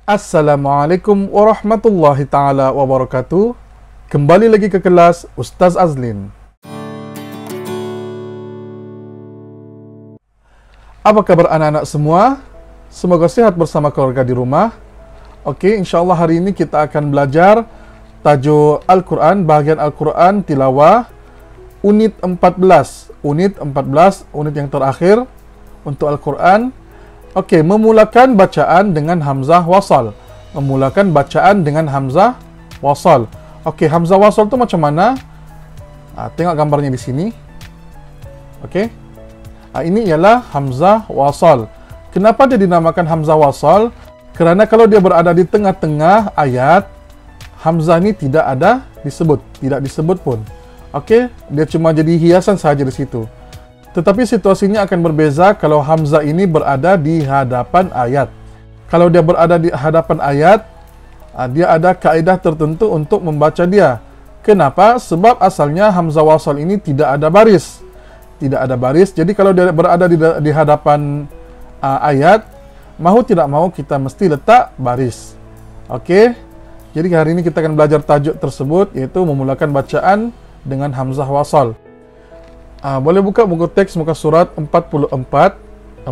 Assalamualaikum warahmatullahi ta'ala wabarakatuh. Kembali lagi ke kelas Ustaz Azlin. Apa kabar anak-anak semua? Semoga sehat bersama keluarga di rumah. Oke, insyaAllah hari ini kita akan belajar tajuk Al-Quran, bahagian Al-Quran Tilawah, unit 14. Unit yang terakhir untuk Al-Quran. Oke, memulakan bacaan dengan hamzah wasal. Memulakan bacaan dengan hamzah wasal. Oke, hamzah wasal itu macam mana? Tengok gambarnya di sini. Oke. Ini ialah hamzah wasal. Kenapa dia dinamakan hamzah wasal? Kerana kalau dia berada di tengah-tengah ayat, hamzah ini tidak disebut pun. Oke, dia cuma jadi hiasan saja di situ. Tetapi situasinya akan berbeza kalau hamzah ini berada di hadapan ayat. Kalau dia berada di hadapan ayat, dia ada kaedah tertentu untuk membaca dia. Kenapa? Sebab asalnya hamzah wasal ini tidak ada baris. Tidak ada baris. Jadi kalau dia berada di hadapan ayat, mahu tidak mahu kita mesti letak baris. Oke. Jadi hari ini kita akan belajar tajuk tersebut, yaitu memulakan bacaan dengan hamzah wasal. Boleh buka buku teks muka surat 44.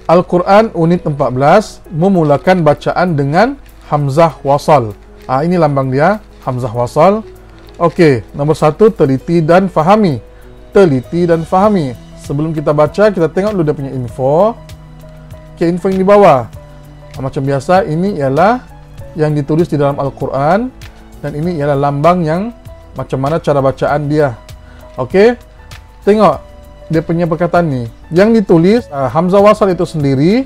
Al-Quran unit 14, memulakan bacaan dengan hamzah wasal. Ini lambang dia, hamzah wasal. Okey, nombor 1, teliti dan fahami. Teliti dan fahami. Sebelum kita baca, kita tengok dulu dia punya info. Okey, info yang di bawah. Macam biasa, ini ialah yang ditulis di dalam Al-Quran. Dan ini ialah lambang yang macam mana cara bacaan dia. Okey. Tengok dia punya perkataan ni. Yang ditulis hamzah wasal itu sendiri.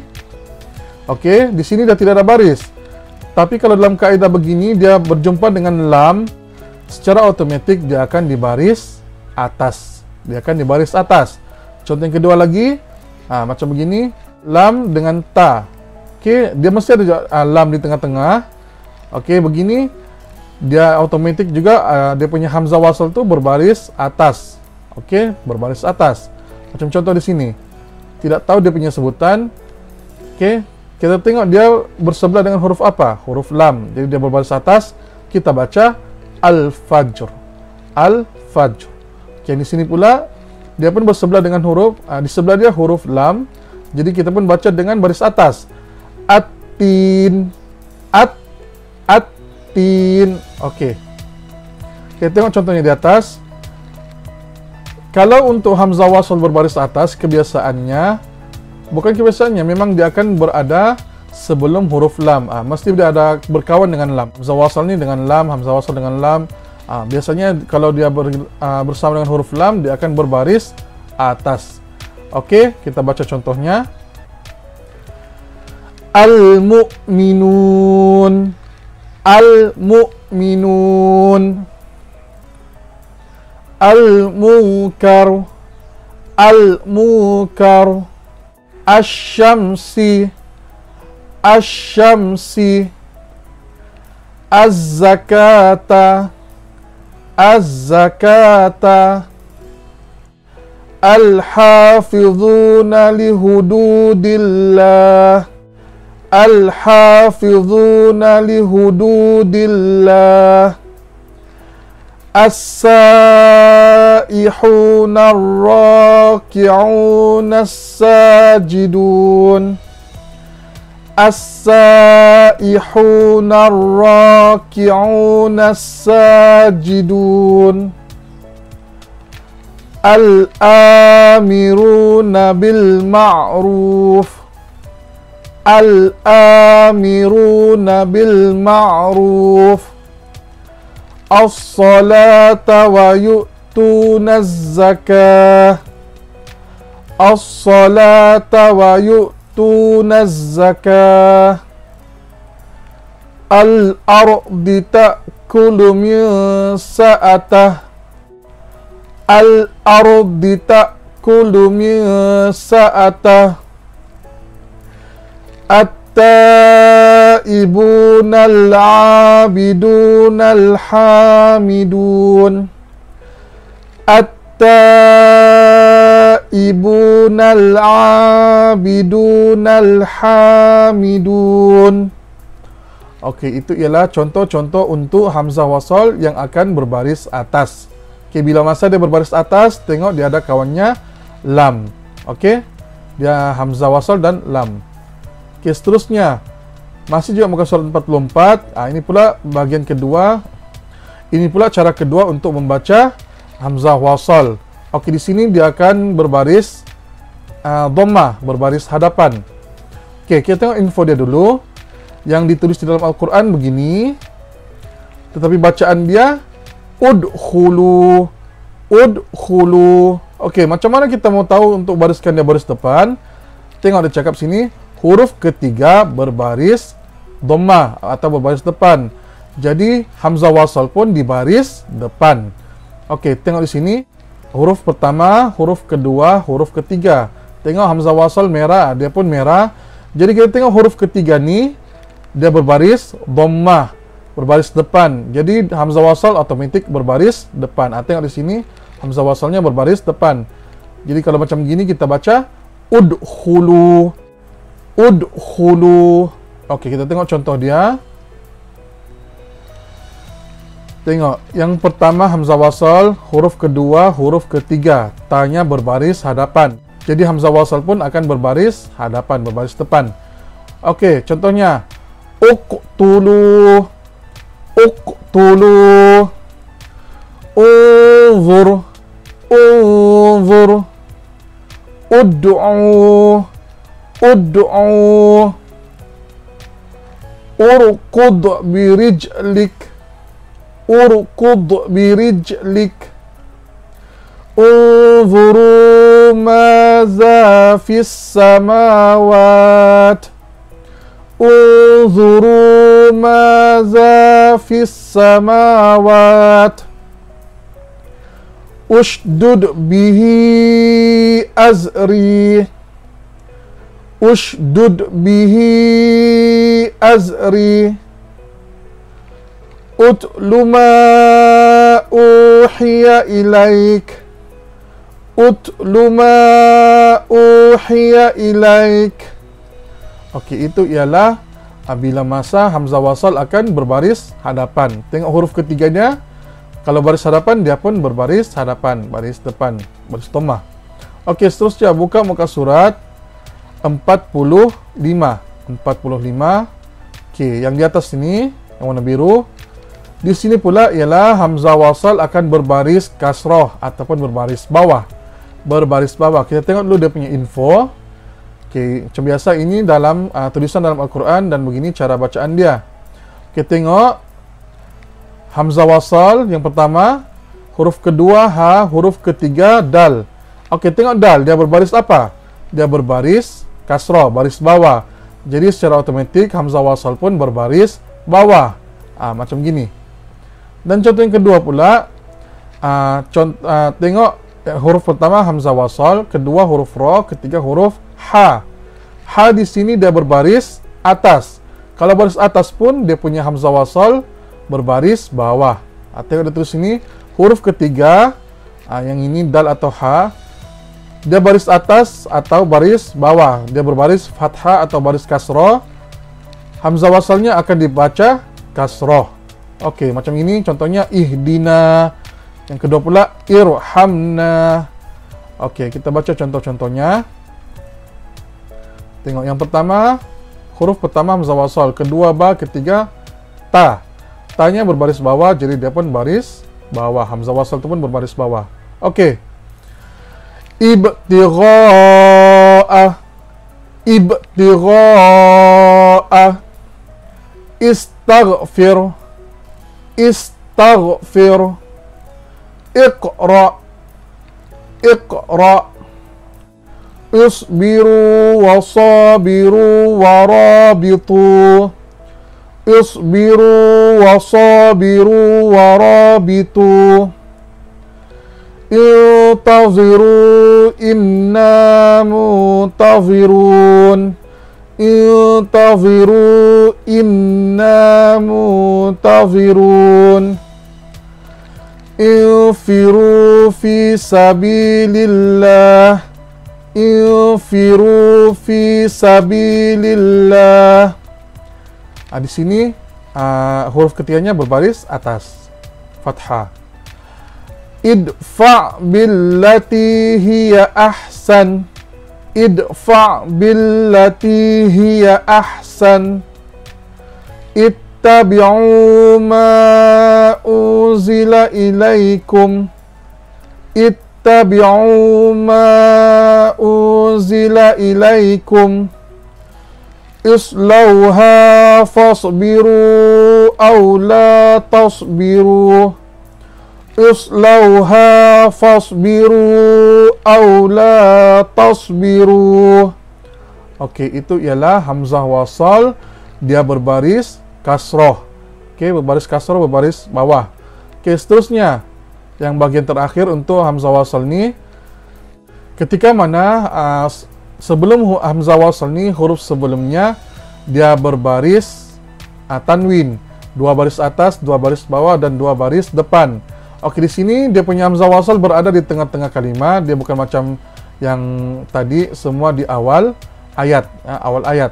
Okey, di sini dah tidak ada baris. Tapi kalau dalam kaedah begini dia berjumpa dengan lam, secara automatik dia akan di baris atas. Contoh yang kedua lagi, macam begini, lam dengan ta. Okey, dia mesti ada lam di tengah-tengah. Okey, begini dia automatik juga dia punya hamzah wasal tu berbaris atas. Okey, berbaris atas. Macam contoh di sini. Tidak tahu dia punya sebutan. Okey, kita tengok dia bersebelah dengan huruf apa? Huruf lam. Jadi dia berbaris atas. Kita baca al-fajr. Al-fajr. Okey, di sini pula dia pun bersebelah dengan huruf di sebelah dia huruf lam. Jadi kita pun baca dengan baris atas. At-tin. At-tin. Okey. Kita tengok contohnya di atas. Kalau untuk hamzah wasal berbaris atas, memang dia akan berada sebelum huruf lam. Mesti dia ada berkawan dengan lam. Hamzah wasal ni dengan lam, hamzah wasal dengan lam. Biasanya kalau dia bersama dengan huruf lam, dia akan berbaris atas. Okey, kita baca contohnya. Al-mu'minun. Al-mu'minun. Al-munkar. Al-munkar. Asy-syamsi. Asy-syamsi. Az-zakata. Az-zakata. Al-hafizuna lihududillah. Al-hafizuna lihududillah. As-saihuna ar-raki'una as-sajidun. As-saihuna ar-raki'una as-sajidun. Al-amiruna bil ma'ruf. Al-amiruna bil ma'ruf. As-salata wa yu'tuna az-zakah. As-salata wa yu'tuna az-zakah. Al-ardi ta'kulu min sa'atah. Al-ardi ta'kulu min sa'atah. التائبون العابدون الحامدون التائبون at-taibunal abidunal hamidun. Okey, itu ialah contoh-contoh untuk hamzah wasal yang akan berbaris atas. Okey, bila masa dia berbaris atas, tengok dia ada kawannya lam. Okey, dia hamzah wasal dan lam. Okey, seterusnya masih juga muka surat 44. Ini pula bahagian kedua. Ini pula cara kedua untuk membaca hamzah wasal. Okey, di sini dia akan berbaris dhammah, berbaris hadapan. Okey, kita tengok info dia dulu. Yang ditulis di dalam Al-Quran begini, tetapi bacaan dia udkhulu, udkhulu. Okey, macam mana kita mau tahu untuk bariskan dia baris depan? Tengok dia cakap sini, huruf ketiga berbaris dhammah atau berbaris depan. Jadi hamzah wasal pun di baris depan. Okey, tengok di sini, huruf pertama, huruf kedua, huruf ketiga. Tengok hamzah wasal merah, dia pun merah. Jadi kita tengok huruf ketiga ni, dia berbaris dhammah, berbaris depan. Jadi hamzah wasal otomatik berbaris depan. Tengok di sini hamzah wasalnya berbaris depan. Jadi kalau macam gini kita baca udkhulu, udkhulu. Okey, kita tengok contoh dia. Tengok, yang pertama hamzah wasal, huruf kedua, huruf ketiga, tanya berbaris hadapan. Jadi hamzah wasal pun akan berbaris hadapan, berbaris depan. Okey, contohnya uqtulu, uqtulu, unzur, unzur, ud'u, ud'u, urqud birijlik, urqud birijlik, unzuru maza fis samawat, unzuru maza fis samawat, ushdud bihi azri, ushdud bihi azri, utlu ma uhiya ilaik, utlu ma uhiya ilaik. Okey, itu ialah bila masa hamzah wasal akan berbaris hadapan. Tengok huruf ketiganya, kalau baris hadapan dia pun berbaris hadapan, baris depan, baris dhammah. Okey, seterusnya buka muka surat 45. 45. Okey, yang di atas ini yang warna biru. Di sini pula ialah hamzah wasal akan berbaris kasrah ataupun berbaris bawah. Berbaris bawah. Kita tengok dulu dia punya info. Okey, macam biasa ini dalam tulisan dalam Al-Quran dan begini cara bacaan dia. Okey, tengok hamzah wasal yang pertama, huruf kedua ha, huruf ketiga dal. Okey, tengok dal, dia berbaris apa? Dia berbaris kasrah, baris bawah. Jadi secara otomatik hamzah wasal pun berbaris bawah. Macam gini. Dan contoh yang kedua pula, tengok huruf pertama hamzah wasal, kedua huruf ra, ketiga huruf ha. Ha di sini dia berbaris atas. Kalau baris atas pun dia punya hamzah wasal berbaris bawah. Tengok dia tulis sini, huruf ketiga, yang ini dal atau ha, dia baris atas atau baris bawah. Dia berbaris fathah atau baris kasrah. Hamzah wasalnya akan dibaca kasrah. Okey, macam ini contohnya ihdina. Yang kedua pula irhamna. Okey, kita baca contoh-contohnya. Tengok yang pertama, huruf pertama hamzah wasal, kedua ba, ketiga ta. Ta-nya berbaris bawah, jadi dia pun baris bawah. Hamzah wasal itu pun berbaris bawah. Okey. Ibtigha'a, ibtigha'a, istaghfir, istaghfir, iqra, iqra, isbiru wasabiru warabitu, isbiru wasabiru warabitu, intaziru inna muntazirun, intaziru inna muntazirun, infiru fi sabilillah, infiru fi sabilillah. Di sini huruf ketiganya berbaris atas, fathah. Idfa' billati hiya ahsan. Idfa' billati hiya ahsan. Ittabi'u ma unzila ilaikum. Ittabi'u ma unzila ilaikum. Islauha fasbiru aw la tasbiru. Islauha fasbiru aw la tasbiru. Okey, itu ialah hamzah wasal, dia berbaris kasroh. Okey, berbaris kasroh, berbaris bawah. Okey, seterusnya yang bagian terakhir untuk hamzah wasal ni, ketika mana sebelum hamzah wasal ni, huruf sebelumnya dia berbaris tanwin, 2 baris atas, 2 baris bawah, dan 2 baris depan. Okey, di sini dia punya hamzah wasal berada di tengah-tengah kalimat. Dia bukan macam yang tadi semua di awal ayat, awal ayat.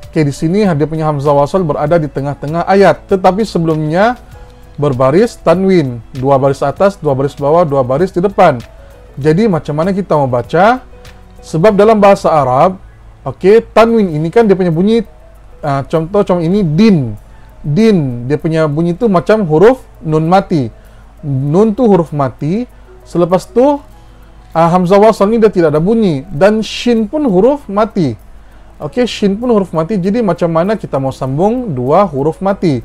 Okey, di sini dia punya hamzah wasal berada di tengah-tengah ayat, tetapi sebelumnya berbaris tanwin, 2 baris atas, 2 baris bawah, 2 baris di depan. Jadi macam mana kita mau baca? Sebab dalam bahasa Arab, okey, tanwin ini kan dia punya bunyi, contoh macam ini, din. Din, dia punya bunyi tu macam huruf nun mati. Nun tu huruf mati. Selepas tu hamzah wasal ni dia tidak ada bunyi, dan shin pun huruf mati. Okey, shin pun huruf mati. Jadi macam mana kita mau sambung 2 huruf mati?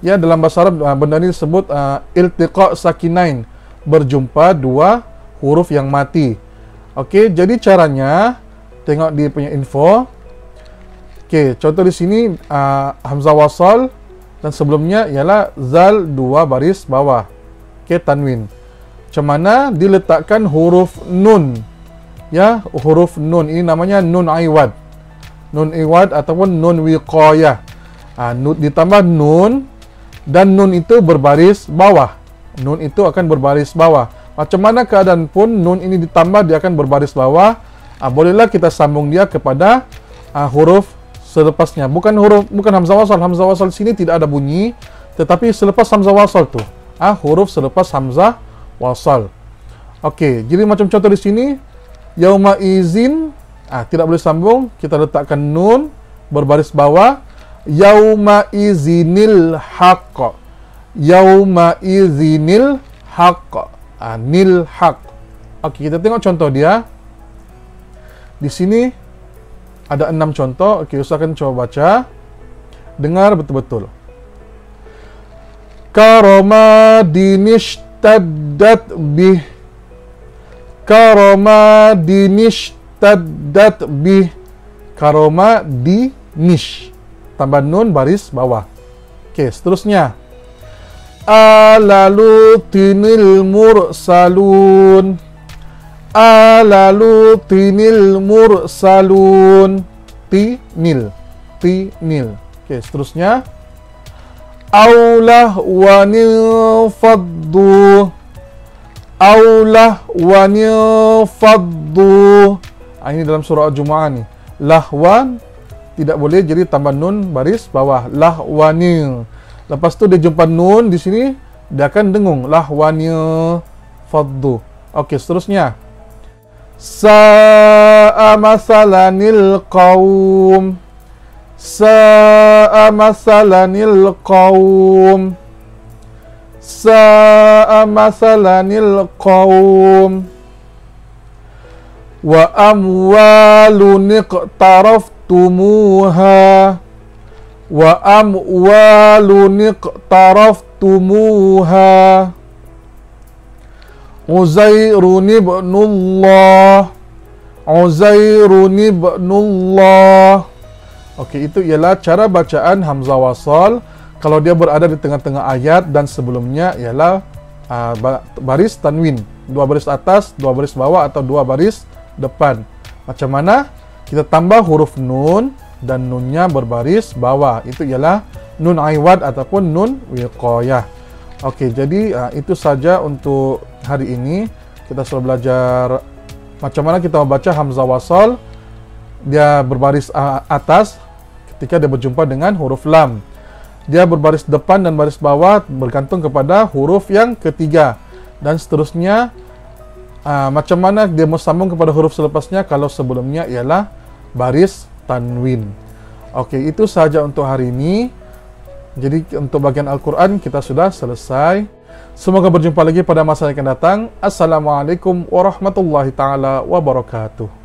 Ya, dalam bahasa Arab benda ni disebut iltiqa sakinain, berjumpa 2 huruf yang mati. Okey, jadi caranya tengok di punya info. Okey, contoh di sini hamzah wasal dan sebelumnya ialah zal 2 baris bawah. Okey, tanwin. Macam mana diletakkan huruf nun? Ya, huruf nun ini namanya nun iwad. Nun iwad ataupun nun wiqayah. Ditambah nun, dan nun itu berbaris bawah. Nun itu akan berbaris bawah. Macam mana keadaan pun nun ini ditambah, dia akan berbaris bawah. Bolehlah kita sambung dia kepada huruf selepasnya. Bukan hamzah wasal. Hamzah wasal di sini tidak ada bunyi, tetapi selepas hamzah wasal tu, huruf selepas hamzah wasal. Okey, jadi macam contoh di sini, yauma izin, tidak boleh sambung, kita letakkan nun berbaris bawah. Yauma izinil haqq. Yauma izinil haqq. Nil haq. Okey, kita tengok contoh dia. Di sini ada 6 contoh. Okey, usahakan coba baca. Dengar betul-betul. Karama dinishtaddat bih. Karama dinishtaddat bih. Karama dinish. Tambah nun baris bawah. Okey, seterusnya. Alalutinil mursalun. Alalutinil mursalun. Tinil. Tinil. Okey, seterusnya. Aulah wanil faddu. Aulah wanil faddu. Ini dalam surah Al-Jumu'ah ni. Lahwan tidak boleh, jadi tambah nun baris bawah. Lahwanil. Lepas tu dia jumpa nun di sini, dia akan dengung. Lahwanil faddu. Okey, seterusnya. Sa'a masalanil qaum. Sa'a masalanil qaum. Sa'a masalanil qaum. Wa amwalun iqtaraftumuha. Wa amwalun iqtaraftumuha. Uzairun ibnullah. Uzairun ibnullah. Okey, itu ialah cara bacaan hamzah wasal kalau dia berada di tengah-tengah ayat dan sebelumnya ialah baris tanwin, 2 baris atas, 2 baris bawah, atau 2 baris depan. Macam mana? Kita tambah huruf nun dan nunnya berbaris bawah. Itu ialah nun iwad ataupun nun wiqayah. Okey, jadi itu saja untuk hari ini. Kita sudah belajar Macam mana kita membaca hamzah wasal, dia berbaris atas ketika dia berjumpa dengan huruf lam. Dia berbaris depan dan baris bawah bergantung kepada huruf yang ketiga. Dan seterusnya, macam mana dia mau sambung kepada huruf selepasnya kalau sebelumnya ialah baris tanwin. Oke, itu sahaja untuk hari ini. Jadi untuk bagian Al-Quran kita sudah selesai. Semoga berjumpa lagi pada masa yang akan datang. Assalamualaikum warahmatullahi taala wabarakatuh.